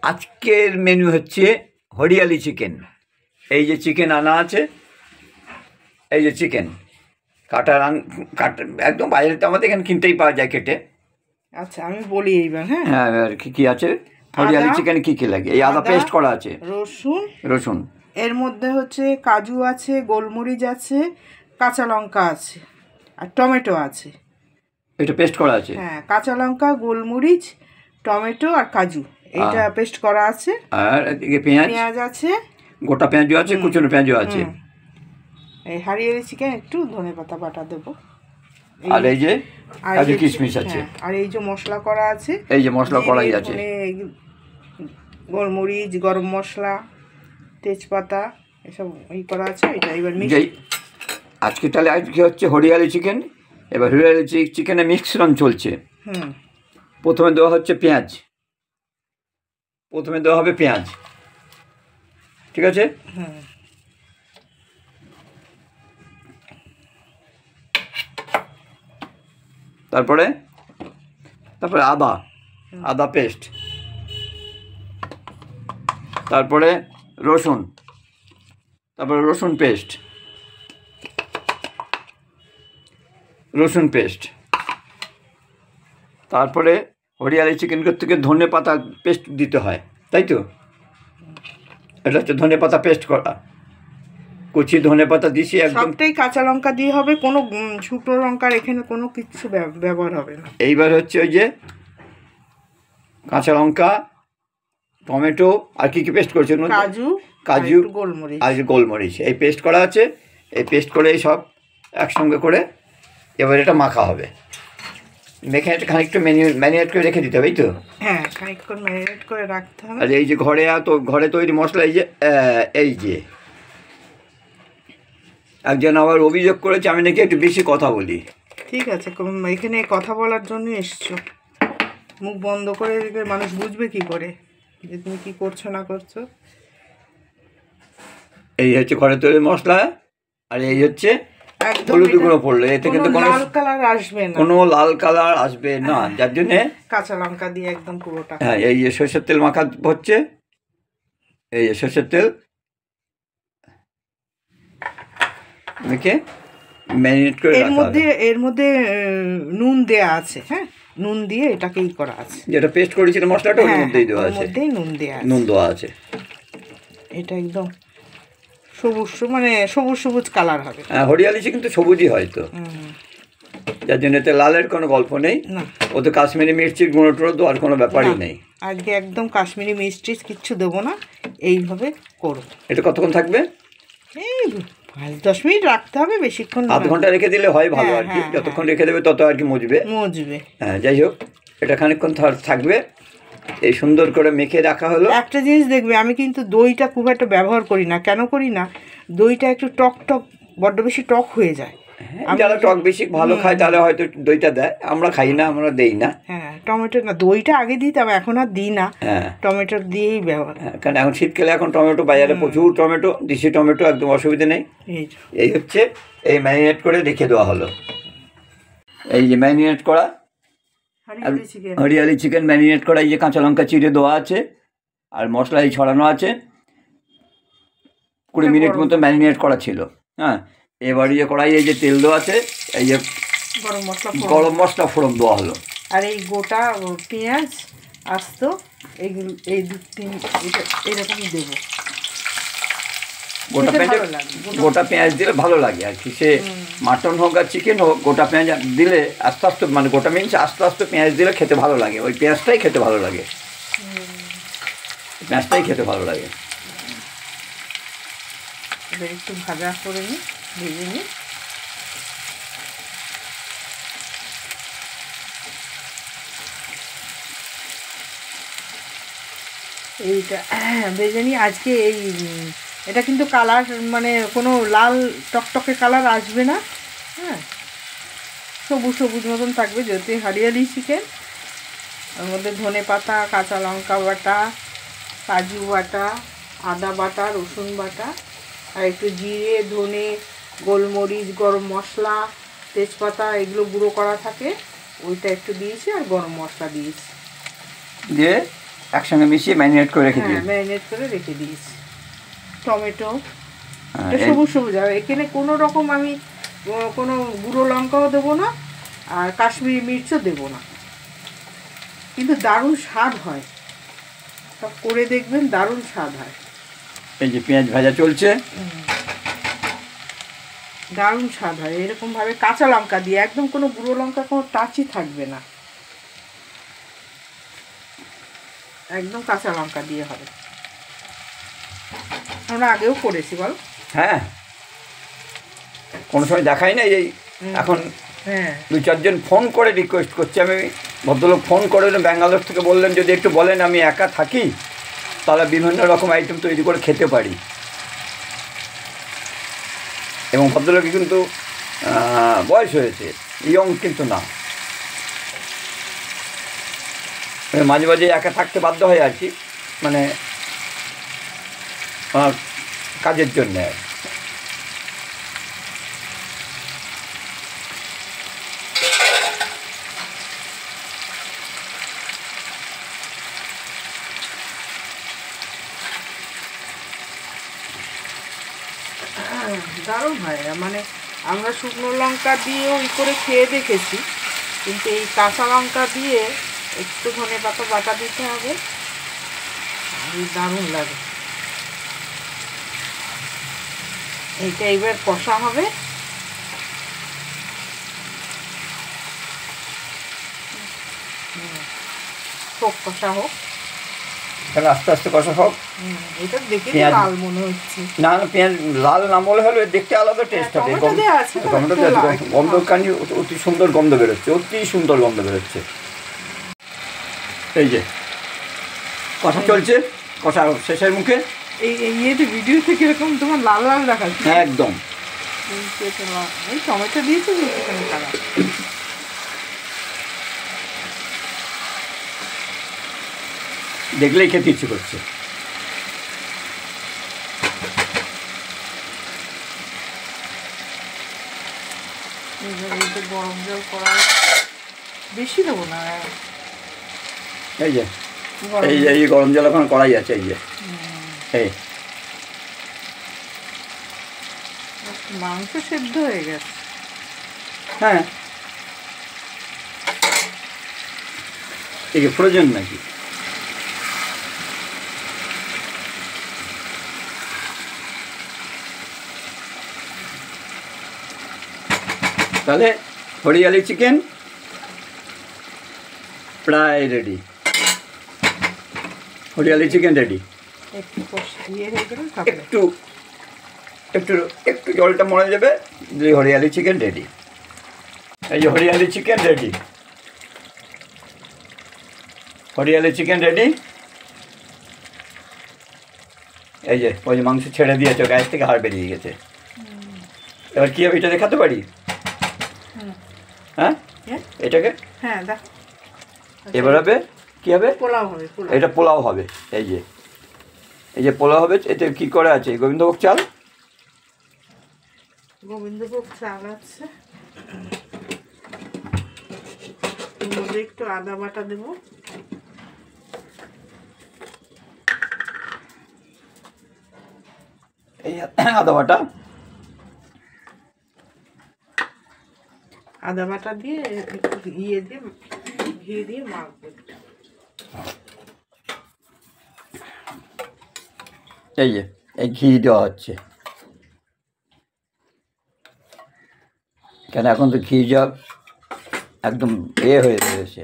আজকের মেনু হচ্ছে হরিয়ালি চিকেন। এই যে চিকেন আনা আছে, এই যে চিকেন কাটা একদম বাইরে তো আমাদের এখানে কিনতেই পাওয়া যায় কেটে। আচ্ছা আমি বলি এইবার। হ্যাঁ হ্যাঁ, কী আছে হরিয়ালি চিকেনে কী কী লাগে? এই আদা পেস্ট করা আছে, রসুন এর মধ্যে হচ্ছে কাজু আছে, গোলমরিচ আছে, কাঁচা লঙ্কা আছে, আর টমেটো আছে। এটা পেস্ট করা আছে? হ্যাঁ, কাঁচা লঙ্কা, গোলমরিচ, টমেটো আর কাজু, এইটা পেস্ট করা আছে। আর এদিকে পেঁয়াজ আছে, গোটা পেঁয়াজও আছে, কুচনো পেঁয়াজও আছে। এই হরিয়ালি চিকেন একটু ধনেপাতা বাটা দেবো। আর এই যে কাজু কিশমিশ আছে। আর এই যে মশলা করা আছে, এই যে মশলা করাই আছে, গোলমরিচ, গরম মশলা, তেজপাতা এসব এই করা আছে। এটা এবার আজকে তাহলে আজকে হচ্ছে হরিয়ালি চিকেন। এবার হরিয়ালি চিকেনে মিশ্রণ চলছে। প্রথমে দেওয়া হচ্ছে পেঁয়াজ, প্রথমে দেওয়া হবে পেঁয়াজ, ঠিক আছে? তারপরে আদা পেস্ট, তারপরে রসুন পেস্ট, তারপরে হরিয়ালি চিকেন করতে গিয়ে ধনে পাতা পেস্ট দিতে হয়, তাই তো? এটা হচ্ছে ধনে পাতা পেস্ট করা, কুচি ধনে পাতা দিছি একদম। সবটাই কাঁচা লঙ্কা দিয়ে হবে, কোনো শুকনো লঙ্কার এখানে কোনো কিছু ব্যবহার হবে না। এইবার হচ্ছে ওই যে কাঁচা লঙ্কা, টমেটো আর কি কি পেস্ট করেছে? কাজু আর গোলমরিচ, এই পেস্ট করা আছে। এই পেস্ট করে সব একসঙ্গে করে এবার এটা মাখা হবে। মেখে এটা খানিকটা ম্যারিনেট করে রেখে দিতে হবে, এই তো? হ্যাঁ, খানিকক্ষণ ম্যারিনেট করে রাখতে হবে। আর এই যে ঘরে তৈরি মশলা, এই যে একজন আবার অভিযোগ করেছে আমি নাকি একটু বেশি কথা বলি। ঠিক আছে, এখানে কথা বলার জন্য এসছো। মুখ বন্ধ করে রেখে মানুষ বুঝবে কি করে যে তুমি কি করছো না করছো। এই হচ্ছে ঘরে তৈরি মশলা, আর এই হচ্ছে হলুদ গুঁড়ো পড়লো। এতে কিন্তু কোনো লাল কালার আসবে না, যার জন্যে কাঁচা লঙ্কা দিয়ে একদম পুরোটা। হ্যাঁ, এই যে সরষের তেল মাখা হচ্ছে, এই যে সরষের তেল মেখে ম্যারিনেট করে এর মধ্যে নুন দেয়া আছে। হ্যাঁ, নুন দিয়ে এটাকেই করা আছে, যেটা পেস্ট করেছিল মশলাটা ওর মধ্যেই দেওয়া আছে, নুন দেওয়া আছে। এটা একদম সবুজ কালার হবে। হ্যাঁ, হরিয়ালি চিকেন তো সবুজই হয় তো, যার জন্য এতে লালের কোনো গল্প নেই। ওতে কাশ্মীরি মির্চির গুঁড়ো টুড়ো দেওয়ার কোনো ব্যাপারই নেই। আজকে একদম কাশ্মীরি মিষ্টি কিচ্ছু দেবো না, এইভাবে করো। এটা কতক্ষণ থাকবে? এই 5-10 মিনিট রাখতে হবে, বেশিক্ষণ আধ ঘন্টা রেখে দিলে হয় ভালো আর কি। যতক্ষণ রেখে দেবে তত আর কি মজবে। হ্যাঁ, যাই হোক, এটা খানিকক্ষণ থাকবে। এই সুন্দর করে মেখে রাখা হলো। একটা জিনিস দেখবে, আমি কিন্তু দইটা খুব একটা ব্যবহার করি না। কেন করি না? দইটা একটু টক বড্ড বেশি টক হয়ে যায়। যারা টক বেশি ভালো খায় তাহলে হয়তো দইটা দেয়, আমরা খাই না, আমরা দেই না। হ্যাঁ, টমেটো না, দইটা আগে দিতাম, এখন আর দিই না। টমেটো দিয়েই ব্যবহার। কারণ এখন শীতকালে এখন টমেটো বাজারে প্রচুর টমেটো, দেশি টমেটো, একদম অসুবিধা নেই। এই হচ্ছে এই ম্যারিনেট করে রেখে দেওয়া হলো। এই যে ম্যারিনেট করা হরিয়ালি চিকেন ম্যারিনেট করা, এই যে কাঁচা লঙ্কা চিড়ে দেওয়া আছে আর মশলা এই ছড়ানো আছে। 20 মিনিট মতো ম্যারিনেট করা ছিল। হ্যাঁ, এবার এই যে কড়াই, এই যে তেল দেওয়া আছে, এই যে গরম মশলা ফোড়ন দেওয়া হলো। আর এই গোটা পেঁয়াজ আস্ত এইগুলো, এই 2-3 এরকমই দেবো। গোটা পেঁয়াজ দিলে ভালো লাগে আর কি। সে মাটন হোক আর চিকেন হোক, গোটা পেঁয়াজ দিলে আস্তে আস্তে, মানে গোটা মিন্স আস্তে আস্তে পেঁয়াজ দিলে খেতে ভালো লাগে। ওই পেঁয়াজটাই খেতে ভালো লাগে, পেঁয়াজটাই খেতে ভালো লাগে। এবার একটু ভাজা করে নিই, ভেজে নিই। এইটা ভেজে নিই। আজকে এটা কিন্তু কালার, মানে কোনো লাল টকটকে কালার আসবে না। হ্যাঁ, সবুজ মতন থাকবে, যেহেতু হরিয়ালি চিকেন। ওর মধ্যে ধনে পাতা, কাঁচা লঙ্কা বাটা, কাজু বাটা, আদা বাটা, রসুন বাটা, আর একটু জিরে, ধনে, গোলমরিচ, গরম মশলা, তেজপাতা এগুলো গুঁড়ো করা থাকে, ওইটা একটু দিয়েছি, আর গরম মশলা দিয়েছি। দিয়ে একসঙ্গে মিশিয়ে ম্যারিনেট করে রেখে দিই। ম্যারিনেট করে রেখে দিয়েছি। টমেটো সবুজ সবুজ, আর এখানে কোনো রকম আমি কোনো গুঁড়ো লঙ্কাও দেবো না, আর কাশ্মীরি মির্চও দেবো না, কিন্তু দারুণ স্বাদ হয়। সব করে দেখবেন, দারুণ স্বাদ হয়। এই যে পেঁয়াজ ভাজা চলছে, দারুণ স্বাদ হয় এরকমভাবে কাঁচা লঙ্কা দিয়ে, একদম কোনো গুঁড়ো লঙ্কা কোনো টাচই থাকবে না, একদম কাঁচা লঙ্কা দিয়ে হবে। আমরা আগেও করেছি বল। হ্যাঁ, কোনো সময় দেখাই না। এই এখন 2-4 জন ফোন করে রিকোয়েস্ট করছে। আমি ভদ্রলোক ফোন করে ব্যাঙ্গালোর থেকে বললেন যদি একটু বলেন, আমি একা থাকি, তাহলে বিভিন্ন রকম আইটেম তৈরি করে খেতে পারি। এবং ভদ্রলোকে কিন্তু বয়স হয়েছে, ইয়ং কিন্তু না, মাঝে মাঝে একা থাকতে বাধ্য হয় আর কি, মানে কাজের জন্যে। দারুণ হয়, মানে আমরা শুকনো লঙ্কা দিয়েও করে খেয়ে দেখেছি, কিন্তু এই কাঁচা লঙ্কা দিয়ে একটু ধনেপাতা বাটা দিতে হবে, দারুণ লাগে। এইটা এবার কষা হবে, হোক কষা হোক, তাহলে আস্তে আস্তে কষা হোক। এটা দেখে লাল মনে হচ্ছে। না না, পেঁয়াজ লাল না বলে হলে দেখতে আলাদা টেস্ট হবে। টমেটো গন্ধ কানি অতি সুন্দর গন্ধ বেরোচ্ছে, অতি সুন্দর গন্ধ বেরোচ্ছে। এই যে কষা চলছে, কষা শেষের মুখে। এই ইয়েতে ভিডিও থেকে এরকম তোমার লাল লাল দেখাচ্ছে একদম। এই টমেটো দিয়েছি একটুখানি কালার। দেখলেই খেতে ইচ্ছে করছে। গরম জল করা বেশি দেবো না। এই যে এই গরম জল এখন কড়াই আছে, এই যে এই মাংস সেদ্ধ হয়ে গেছে। হ্যাঁ, এই প্রয়োজন নাকি? তাহলে হরিয়ালি চিকেন প্রায় রেডি। Hariyali chicken ready. একটু একটু একটু জলটা মরে যাবে, হরিয়ালি চিকেন রেডি। এই যে hariyali chicken ready, hariyali chicken ready. এই যে ওই যে মাংস ছেড়ে দিয়েছে, গায়ের থেকে হাড় বেরিয়ে গেছে। এবার কী হবে, এটা দেখাতে পারি? হ্যাঁ, এটাকে এবার হবে কী হবে? পোলাও হবে। এটা পোলাও হবে। এই যে পোলাও হবে। এতে কী করে আছে? গোবিন্দভোগ চাল, গোবিন্দভোগ চাল আছে, একটু আদা বাটা দেবো, এই আদা বাটা, আদা বাটা দিয়ে একটু ইয়ে দিয়ে ঘি দিয়ে মাখবো। এই যে এই ঘি দেওয়া হচ্ছে, কেন এখন তো ঘি যা একদম হয়ে রয়েছে।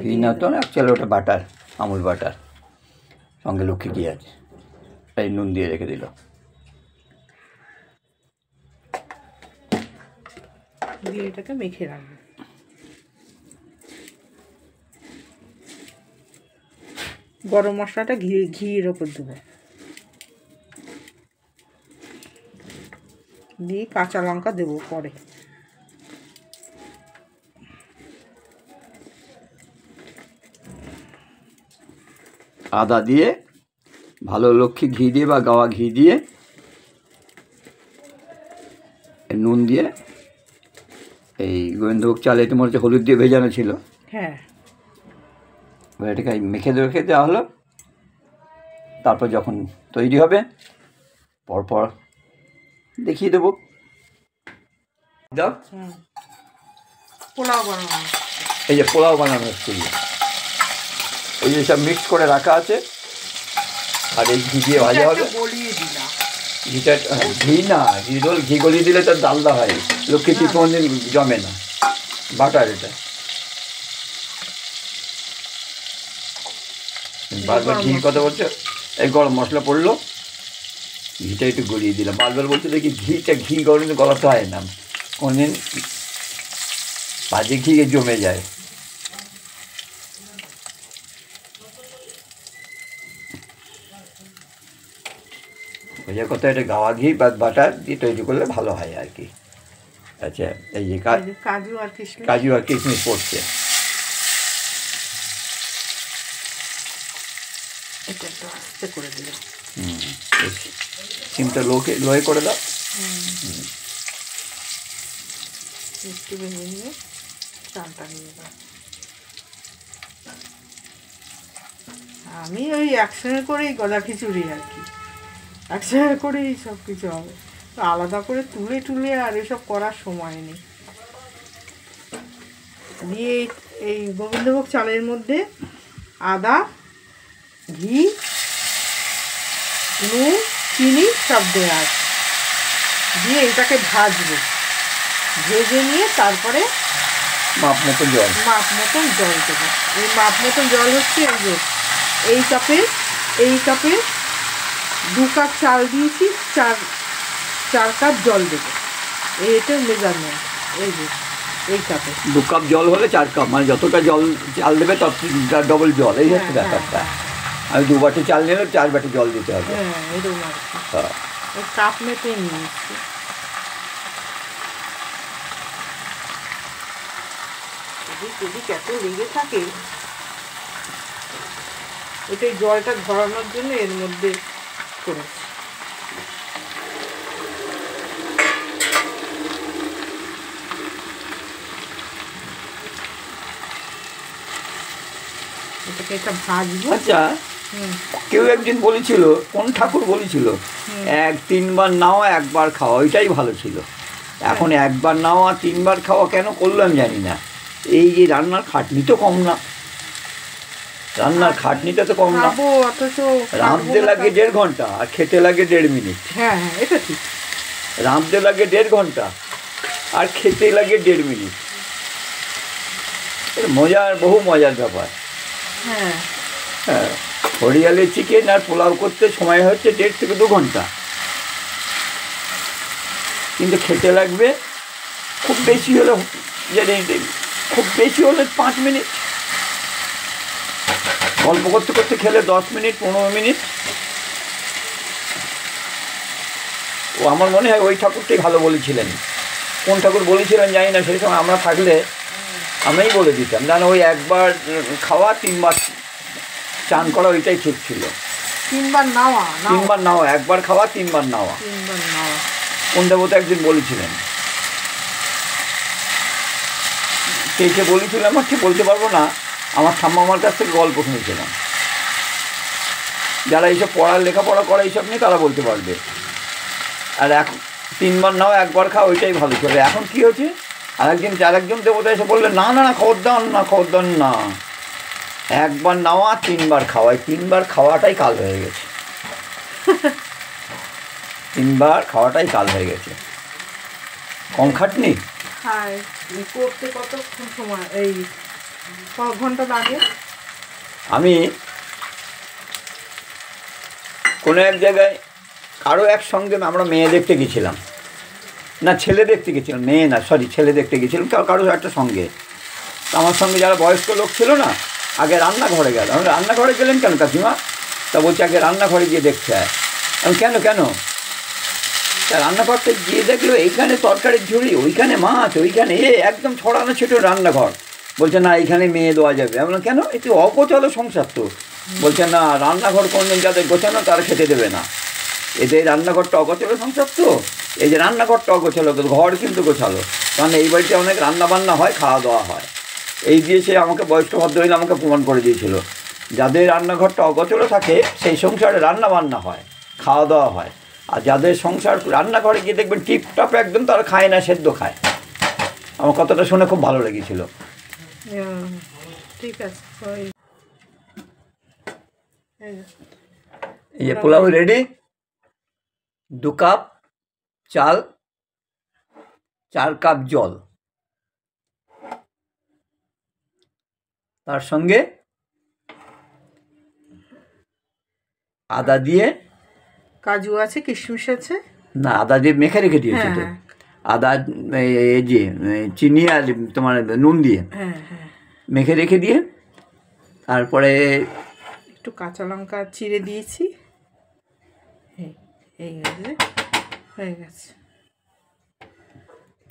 ঘি না তো অ্যাকচুয়ালি ওটা বাটার, আমুল বাটার, সঙ্গে লক্ষ্মী ঘি আছে, তাই নুন দিয়ে রেখে দিল। দিয়ে এটাকে মেখে রাখবো। গরম মশলাটা ঘির ওপর দেবো, দিয়ে কাঁচা লঙ্কা দেবো পরে। আদা দিয়ে ভালো লক্ষ্মী ঘি দিয়ে বা গাওয়া ঘি দিয়ে, নুন দিয়ে, এই গোবিন্দভোগ চাল এটা মনে হচ্ছে হলুদ দিয়ে ভেজানো ছিল। হ্যাঁ, এবার এটাকে মেখে রেখে দেওয়া হলো। তারপর যখন তৈরি হবে পরপর দেখিয়ে দেবো। দাও, পোলাও বানানো, এই যে পোলাও বানানো হচ্ছে, এই যে সব মিক্স করে রাখা আছে, আর এই ঘি দিয়ে ভাজা হবে। ঘিটা ঘি না, ঘি গলিয়ে দিলে তো ডালদা হয়, লক্ষ্মী কি কোনদিন জমে না। বাটার এটা বারবার ঘির কথা বলছে, এই গরম মশলা পড়লো, ঘিটা একটু গলিয়ে দিলাম। বারবার বলছে দেখি ঘি গরম গলাতে হয় না, কোনদিন বাজে ঘি জমে যায়। বোঝা কথা, এটা গাওয়া ঘি বা বাটার দিয়ে তৈরি করলে ভালো হয় আর কি। আচ্ছা, এই যে কাজু আর কিশমিশ পড়ছে। সিমটা লোয়ে করে দাও। একটু ভেঙে নিয়ে চালটা নিয়ে দাও। আমি ওই একসঙ্গে করেই গলা খিচুড়ি আর কি, একসঙ্গে করেই সব কিছু হবে, আলাদা করে তুলে আর এসব করার সময় নেই। দিয়ে এই গোবিন্দভোগ চালের মধ্যে আদা, ঘি, নুন, চিনি সব দেওয়া আছে, দিয়ে এটাকে ভাজবো। ভেজে নিয়ে তারপরে মাপ মতন জল দেবো। এই মাপ মতন জল হচ্ছে এই কাপে 2 কাপ চাল দিয়েছি, 4 কাপ জল দেবো। এটা মেজারমেন্ট। এই কাপে 2 কাপ জল হলে 4 কাপ, মানে যতটা চাল দেবে তত ডবল জল, এই হচ্ছে ব্যাপারটা। আমি 2 বাটি চাল নিলে 4 বাটি জল দিতে হবে। হ্যাঁ, এরকম আর কি। কাপ মেপে নিয়ে এসছি। এত লেগে থাকে, ওটাই জলটা ধরানোর জন্য এর মধ্যে করেছি। এটাকে একটা ভাজবো। আচ্ছা, কেউ একদিন বলেছিল, কোন ঠাকুর বলেছিল, 3 বার নাও 1 বার খাওয়া, ওইটাই ভালো ছিল। এখন 1 বার নাও আর 3 বার খাওয়া কেন করলো আমি জানি না। এই যে রান্নার খাটনি তো কম না, রান্নার খাটনিটা তো কম না। রাঁধতে লাগে 1.5 ঘন্টা আর খেতে লাগে 1.5 মিনিট। হ্যাঁ, এটা ঠিক। রাঁধতে লাগে 1.5 ঘন্টা আর খেতে লাগে 1.5 মিনিট। বহু মজার ব্যাপার। হ্যাঁ, হরিয়ালি চিকেন আর পোলাও করতে সময় হচ্ছে 1.5 থেকে 2 ঘন্টা, কিন্তু খেতে লাগবে খুব বেশি হলে 5 মিনিট। গল্প করতে করতে খেলে 10 মিনিট 15 মিনিট। ও আমার মনে হয় ওই ঠাকুরটাই ভালো বলেছিলেন। কোন ঠাকুর বলেছিলেন জানি না, সেই সময় আমরা থাকলে আমিই বলে দিতাম, জানো ওই 1 বার খাওয়া 3 বার চান করা, ওইটাই ঠিক ছিল। 3 বার নাওয়া 1 বার খাওয়া 3 বার নাওয়া। কোন দেবতা একদিন বলেছিলেন, কে বলেছিলেন আমার ঠিক বলতে পারবো না। আমার ঠাম্মামার কাছ থেকে গল্প শুনেছিলাম। যারা এইসব লেখাপড়া করে এইসব নিয়ে তারা বলতে পারবে। আর এখন 3 বার নাও 1 বার খাওয়া, ওইটাই ভালো ছিল। এখন কী হচ্ছে, আরেকজন দেবতা এসে বললেন না, খবরদার না, 1 বার নাওয়া 3 বার খাওয়া। 3 বার খাওয়াটাই কাল হয়ে গেছে। 3 বার খাওয়াটাই কাল হয়ে গেছে। কম খাটনি। করতে কতক্ষণ সময়, এই কত ঘন্টা লাগে? আমি কোনো এক জায়গায় কারো একসঙ্গে আমরা মেয়ে দেখতে গেছিলাম, না ছেলে দেখতে গেছিলাম, ছেলে দেখতে গেছিলাম কারো একটা সঙ্গে। আমার সঙ্গে যারা বয়স্ক লোক ছিল না, আগে রান্নাঘরে গেল। আমি রান্নাঘরে গেলেন কেন কাকিমা? তা বলছে আগে রান্নাঘরে গিয়ে দেখতে হয়। আমি কেন? তা রান্নাঘরটা গিয়ে দেখলো এইখানে তরকারির ঝুড়ি, ওইখানে মাছ, ওইখানে একদম ছড়ানো ছোটো রান্নাঘর। বলছে না, এইখানে মেয়ে দেওয়া যাবে। আমি বললাম কেন? একটু অগোছালো সংসার তো। বলছে না, রান্নাঘর কোনদিন যাদের গোছানো তারা খেতে দেবে না। এদের রান্নাঘরটা অগোছালো সংসার তো, এই যে রান্নাঘরটা অগোছালো, তো ঘর কিন্তু গোছালো। কারণ এই বাড়িতে অনেক রান্না বান্না হয়, খাওয়া দাওয়া হয়। এই দিয়ে সে আমাকে বয়স্ক ভদ্রমহিলা আমাকে প্রমাণ করে দিয়েছিল, যাদের রান্নাঘরটা অগোছালো থাকে সেই সংসারে রান্না বান্না হয়, খাওয়া দাওয়া হয়। আর যাদের সংসার রান্নাঘরে গিয়ে দেখবেন টিপটপ একদম, তারা খায় না, সেদ্ধ খায়। আমার কথাটা শুনে খুব ভালো লেগেছিল। ঠিক আছে, এই যে পোলাও রেডি। 2 কাপ চাল, 4 কাপ জল, তার সঙ্গে আদা দিয়ে, কাজু আছে, কিশমিশ আছে, না আদা দিয়ে মেখে রেখে দিয়েছি তো। আদা, এই যে চিনি আর তোমার নুন দিয়ে মেখে রেখে দিয়ে, তারপরে একটু কাঁচা লঙ্কা চিড়ে দিয়েছি। এই হয়ে গেছে।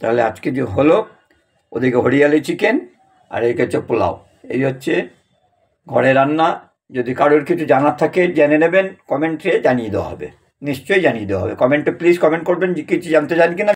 তাহলে আজকে যে হলো, ওদিকে হরিয়ালি চিকেন আর এই হচ্ছে পোলাও। এই হচ্ছে ঘরে রান্না। যদি কারোর কিছু জানার থাকে জেনে নেবেন, কমেন্টে জানিয়ে দেওয়া হবে, নিশ্চয়ই জানিয়ে দেওয়া হবে। কমেন্টে প্লিজ কমেন্ট করবেন যে কিছু জানতে চান কিনা।